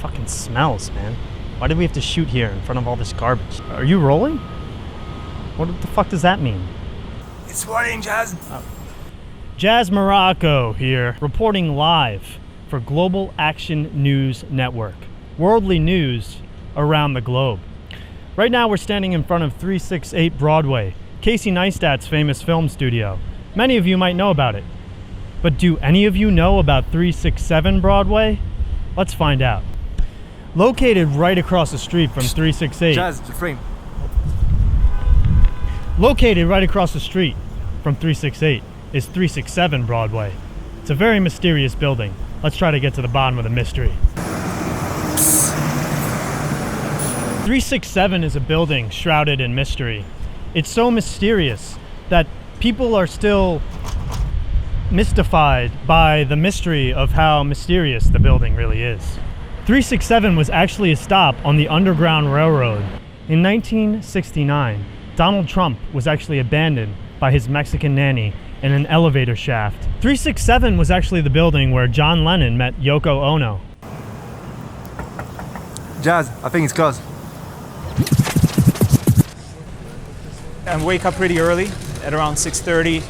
fucking smells, man. Why did we have to shoot here in front of all this garbage? Are you rolling? What the fuck does that mean? It's morning, Jazz. Jazz Morocco here, reporting live for Global Action News Network. Worldly news around the globe. Right now we're standing in front of 368 Broadway, Casey Neistat's famous film studio. Many of you might know about it. But do any of you know about 367 Broadway? Let's find out. Located right across the street from 368. Jazz, the frame. Located right across the street from 368 is 367 Broadway. It's a very mysterious building. Let's try to get to the bottom of the mystery. 367 is a building shrouded in mystery. It's so mysterious that people are still mystified by the mystery of how mysterious the building really is. 367 was actually a stop on the Underground Railroad. In 1969, Donald Trump was actually abandoned by his Mexican nanny in an elevator shaft. 367 was actually the building where John Lennon met Yoko Ono. Jazz, I think it's closed. I wake up pretty early, at around 6:30,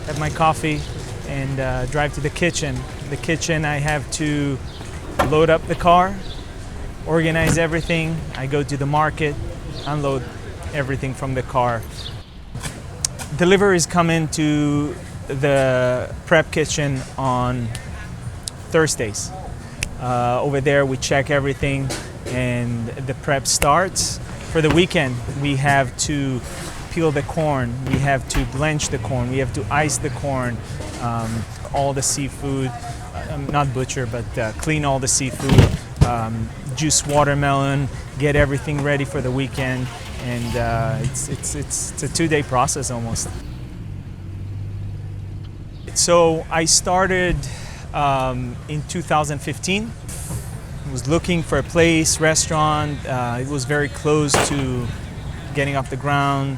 have my coffee, and drive to the kitchen. The kitchen, I have to load up the car, organize everything. I go to the market, unload everything from the car. Deliveries come into the prep kitchen on Thursdays. Over there we check everything and the prep starts. For the weekend we have to peel the corn, we have to blanch the corn, we have to ice the corn, all the seafood, not butcher, but clean all the seafood, juice watermelon, get everything ready for the weekend, and it's a 2-day process almost. So I started in 2015. I was looking for a place, restaurant. It was very close to getting off the ground.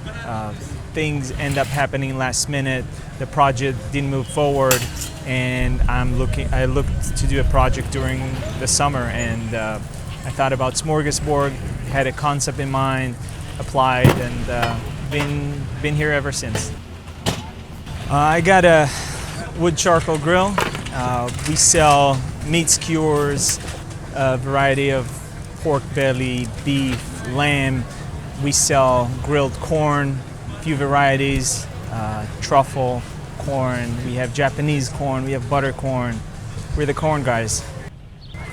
Things end up happening last minute. The project didn't move forward, and I looked to do a project during the summer, and I thought about Smorgasburg, had a concept in mind, applied, and been here ever since. I got a wood charcoal grill. We sell meat skewers, a variety of pork belly, beef, lamb. We sell grilled corn, a few varieties, truffle corn. We have Japanese corn, we have butter corn. We're the corn guys.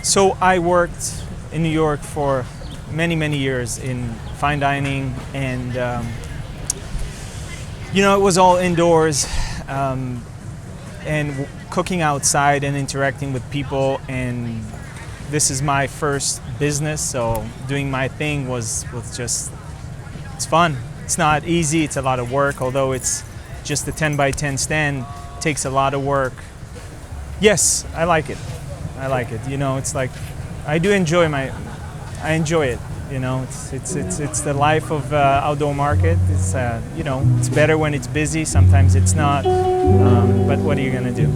So I worked in New York for many, many years in fine dining, and it was all indoors, and cooking outside and interacting with people, and this is my first business, so doing my thing was just, it's fun. It's not easy, it's a lot of work, although it's just a 10 by 10 stand, it takes a lot of work. Yes, I like it. It's like, I enjoy it. It's the life of outdoor market. It's it's better when it's busy. Sometimes it's not. But what are you gonna do?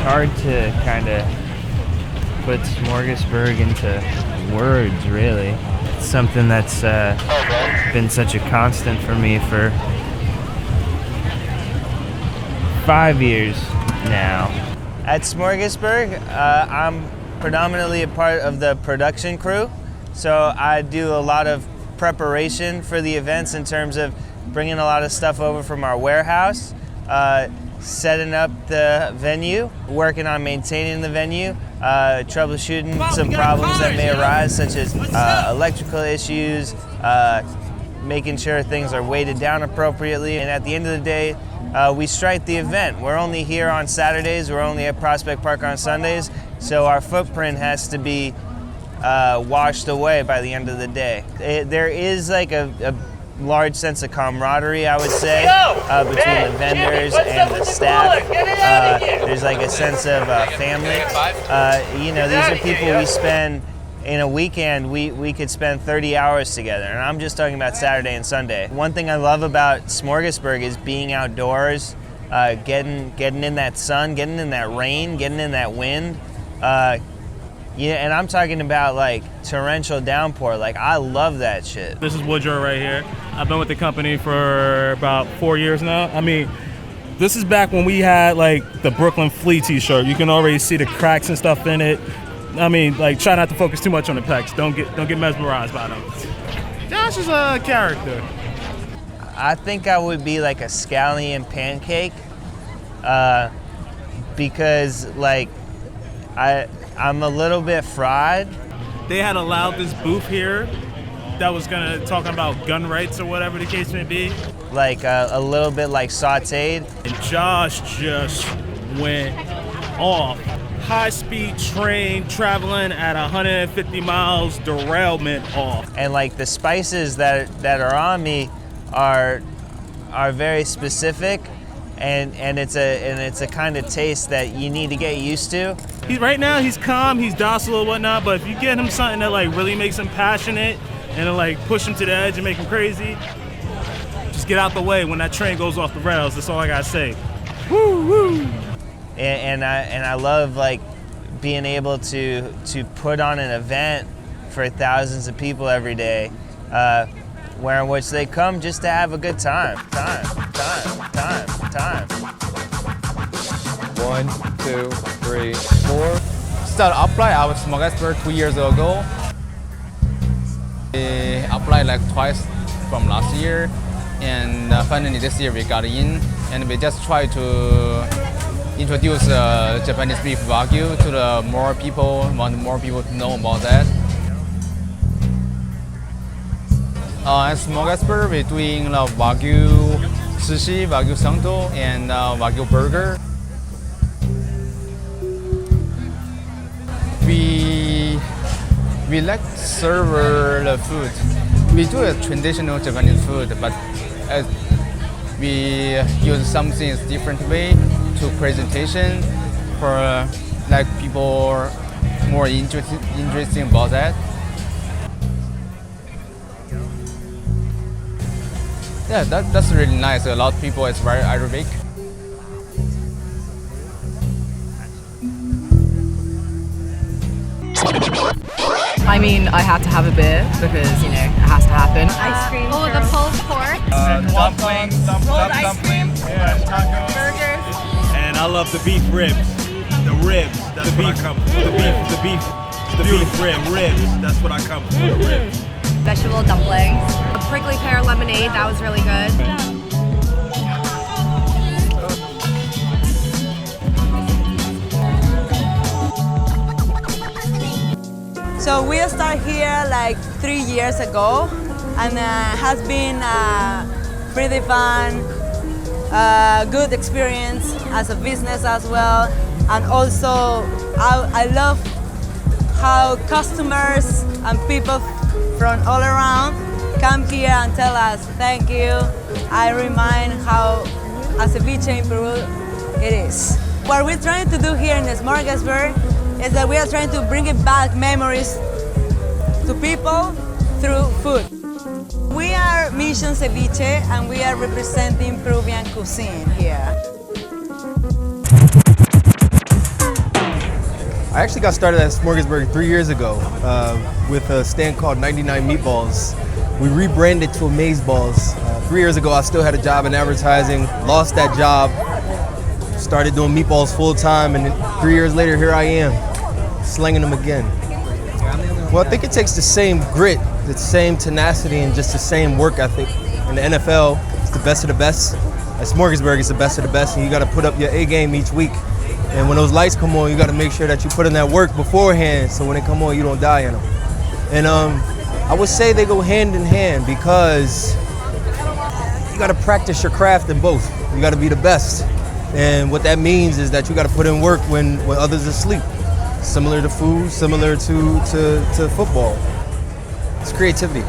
Hard to kind of put Smorgasburg into words, really. It's something that's been such a constant for me for 5 years now. At Smorgasburg, I'm predominantly a part of the production crew, so I do a lot of preparation for the events in terms of bringing a lot of stuff over from our warehouse, setting up the venue, working on maintaining the venue, troubleshooting some problems that may arise, such as electrical issues, making sure things are weighted down appropriately, and at the end of the day, we strike the event. We're only here on Saturdays, we're only at Prospect Park on Sundays, so our footprint has to be washed away by the end of the day. There is like a large sense of camaraderie, I would say, between the vendors and the staff. There's like a sense of family. These are people we spend, in a weekend, we could spend 30 hours together, and I'm just talking about Saturday and Sunday. One thing I love about Smorgasburg is being outdoors, getting in that sun, getting in that rain, getting in that wind. And I'm talking about like torrential downpour. Like, I love that shit. This is Woodrow right here. I've been with the company for about 4 years now. I mean, this is back when we had like the Brooklyn Flea t-shirt. You can already see the cracks and stuff in it. I mean, like, try not to focus too much on the pecs. Don't get mesmerized by them. Josh is a character. I think I would be like a scallion pancake, because like I'm a little bit fried. They had allowed this booth here that was talking about gun rights or whatever the case may be. Like a little bit like sauteed. And Josh just went off. High-speed train traveling at 150 miles, derailment off. And like the spices that are on me are very specific, and it's a kind of taste that you need to get used to. Right now he's calm, he's docile and whatnot, but if you get him something that like really makes him passionate and to like push him to the edge and make him crazy, just get out the way when that train goes off the rails. That's all I gotta say. Woo woo. And I love like being able to put on an event for thousands of people every day, where in which they come just to have a good time. Time. 1, 2, 3, 4. Started apply out of Smorgasburg 2 years ago. We applied like twice from last year, and finally this year we got in, and we just try to introduce Japanese beef Wagyu to the more people, want more people to know about that. At Smorgasburg, we're doing the Wagyu sushi, Wagyu sangdo, and Wagyu burger. We like to serve the food. We do a traditional Japanese food, but we use something different way to presentation for like people more interesting about that. Yeah, that's really nice. A lot of people is very Arabic. I mean, I had to have a beer because, it has to happen. Ice cream. Oh, the pulled pork. Dumplings, Rolled ice cream. tacos. Burgers. And I love the beef ribs. The ribs, that's what I come for. The beef ribs, that's what I come for, the ribs. Vegetable dumplings. A prickly pear lemonade, that was really good. So we started here like 3 years ago, and has been pretty fun, good experience as a business as well. And also, I love how customers and people from all around come here and tell us thank you. I remind how a ceviche in Peru it is. What we're trying to do here in the Smorgasburg is that we are trying to bring it back memories to people through food. We are Mission Ceviche, and we are representing Peruvian cuisine here. I actually got started at Smorgasburg 3 years ago with a stand called 99 Meatballs. We rebranded to Amaze Balls. 3 years ago, I still had a job in advertising, lost that job, started doing meatballs full time, and then 3 years later, here I am, slinging them again. Well, I think it takes the same grit, the same tenacity, and just the same work ethic. In the NFL, it's the best of the best. At Smorgasburg, it's the best of the best, and you got to put up your A game each week. And when those lights come on, you got to make sure that you put in that work beforehand, so when they come on, you don't die in them. And I would say they go hand in hand, because you got to practice your craft in both. You got to be the best. And what that means is that you got to put in work when others are asleep. similar to food, similar to football. It's creativity.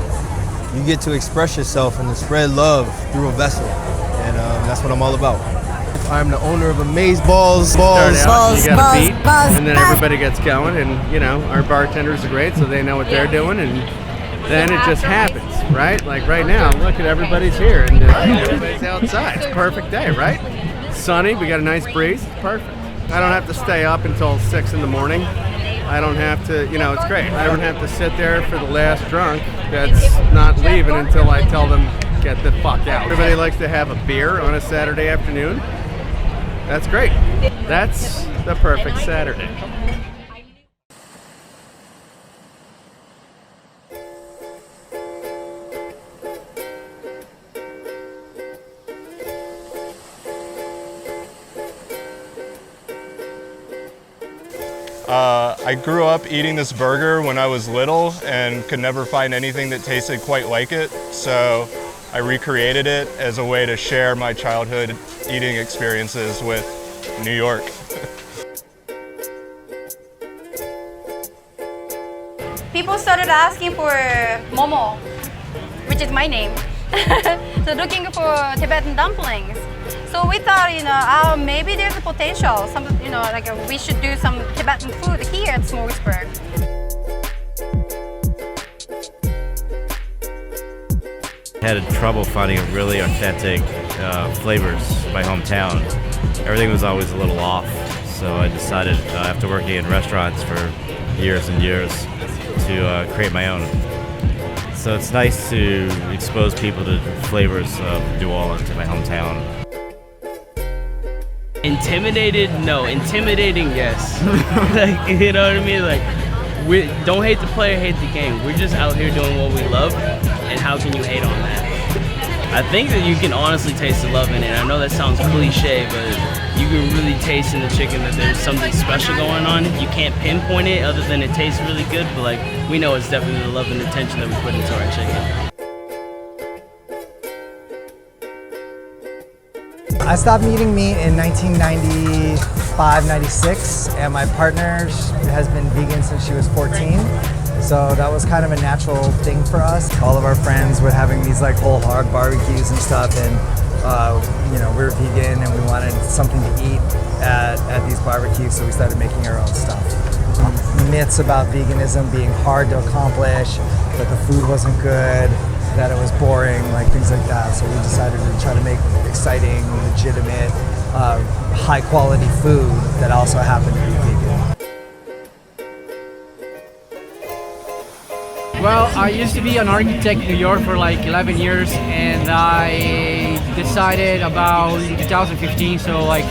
You get to express yourself and to spread love through a vessel, and that's what I'm all about. I'm the owner of Amaze Balls. Start out, you got a beat, and then everybody gets going, and you know, our bartenders are great, so they know what they're doing, and then it just happens, right? Like right now, look at everybody's here, and everybody's outside. It's a perfect day, right? Sunny, we got a nice breeze, it's perfect. I don't have to stay up until 6 in the morning. I don't have to, you know, it's great. I don't have to sit there for the last drunk that's not leaving until I tell them, get the fuck out. Everybody likes to have a beer on a Saturday afternoon. That's great. That's the perfect Saturday. I grew up eating this burger when I was little and could never find anything that tasted quite like it, so I recreated it as a way to share my childhood eating experiences with New York. People started asking for Momo, which is my name. So looking for Tibetan dumplings. So we thought, you know, maybe there's a potential. We should do some Tibetan food here at Smorgasburg. Had trouble finding really authentic flavors in my hometown. Everything was always a little off, so I decided after working in restaurants for years and years to create my own. So it's nice to expose people to flavors of New Orleans in my hometown. Intimidated? No. Intimidating? Yes. Like, you know what I mean? Like, we don't hate the player, hate the game. We're just out here doing what we love, and how can you hate on that? I think that you can honestly taste the love in it. I know that sounds cliche, but you can really taste in the chicken that there's something special going on. You can't pinpoint it other than it tastes really good, but like, we know it's definitely the love and attention that we put into our chicken. I stopped eating meat in 1995, 96, and my partner has been vegan since she was 14. So that was kind of a natural thing for us. All of our friends were having these like whole hog barbecues and stuff, and you know, we're vegan and we wanted something to eat at these barbecues, so we started making our own stuff. Myths about veganism being hard to accomplish, that the food wasn't good, that it was boring, like things like that. So we decided to try to make exciting, legitimate, high quality food that also happened to be vegan. Well, I used to be an architect in New York for like 11 years, and I decided about 2015, so like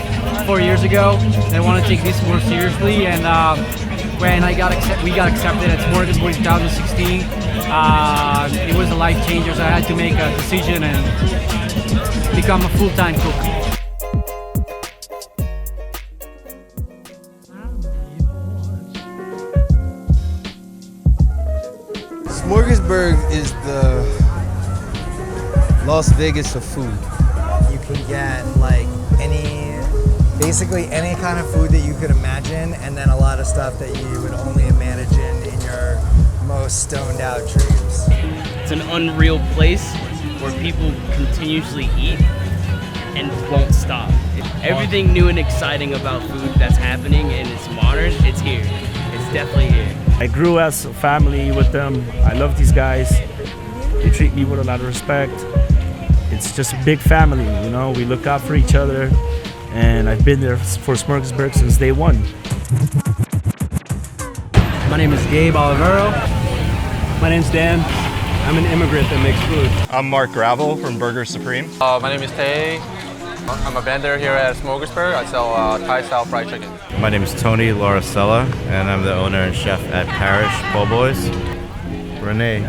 4 years ago, that I want to take this more seriously. And when we got accepted at Smorgasburg in 2016, it was a life changer, so I had to make a decision and become a full-time cook. Smorgasburg is the Las Vegas of food. You can get like basically any kind of food that you could imagine, and then a lot of stuff that you would only imagine in your most stoned out dreams. It's an unreal place where people continuously eat and won't stop. Everything new and exciting about food that's happening and it's modern, it's here. It's definitely here. I grew as a family with them. I love these guys. They treat me with a lot of respect. It's just a big family, you know. We look out for each other, and I've been there for Smorgasburg since day one. My name is Gabe Olivero. My name's Dan. I'm an immigrant that makes food. I'm Mark Gravel from Burger Supreme. My name is Tay. I'm a vendor here at Smorgasburg. I sell Thai-style fried chicken. My name is Tony Lauricella, and I'm the owner and chef at Parish Po' Boys. Renee.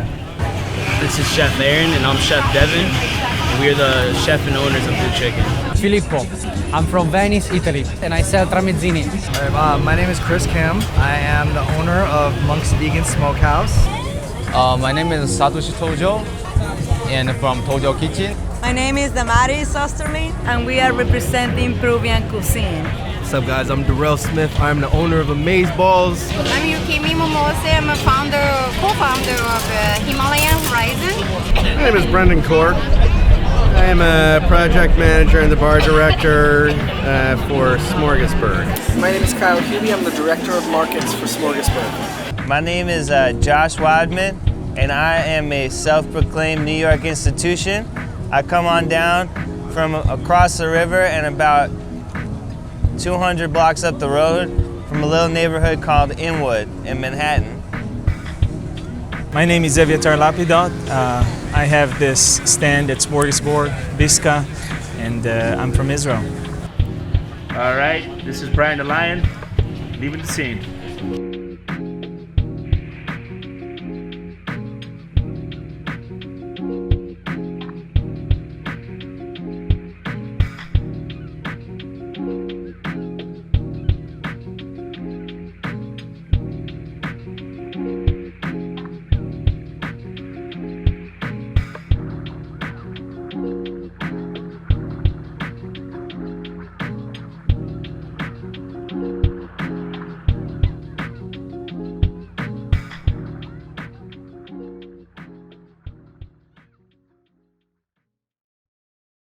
This is Chef Aaron and I'm Chef Devin. And we are the chef and owners of Blue Chicken. Filippo. I'm from Venice, Italy, and I sell tramezzini. My name is Chris Kim. I am the owner of Monk's Vegan Smokehouse. My name is Satoshi Tojo, and from Tojo Kitchen. My name is Damaris Osterlin, and we are representing Peruvian cuisine. What's up, guys? I'm Darrell Smith. I'm the owner of Amaze Balls. I'm Yukimi Momose. I'm a co-founder of Himalayan Horizon. My name is Brendan Core. I am a project manager and the bar director for Smorgasburg. My name is Kyle Hubie. I'm the director of markets for Smorgasburg. My name is Josh Wadman, and I am a self-proclaimed New York institution. I come on down from across the river and about 200 blocks up the road from a little neighborhood called Inwood in Manhattan. My name is Eviatar Lapidot. I have this stand at Smorgasburg, Biska, and I'm from Israel. All right, this is Brian the Lion, leaving the scene.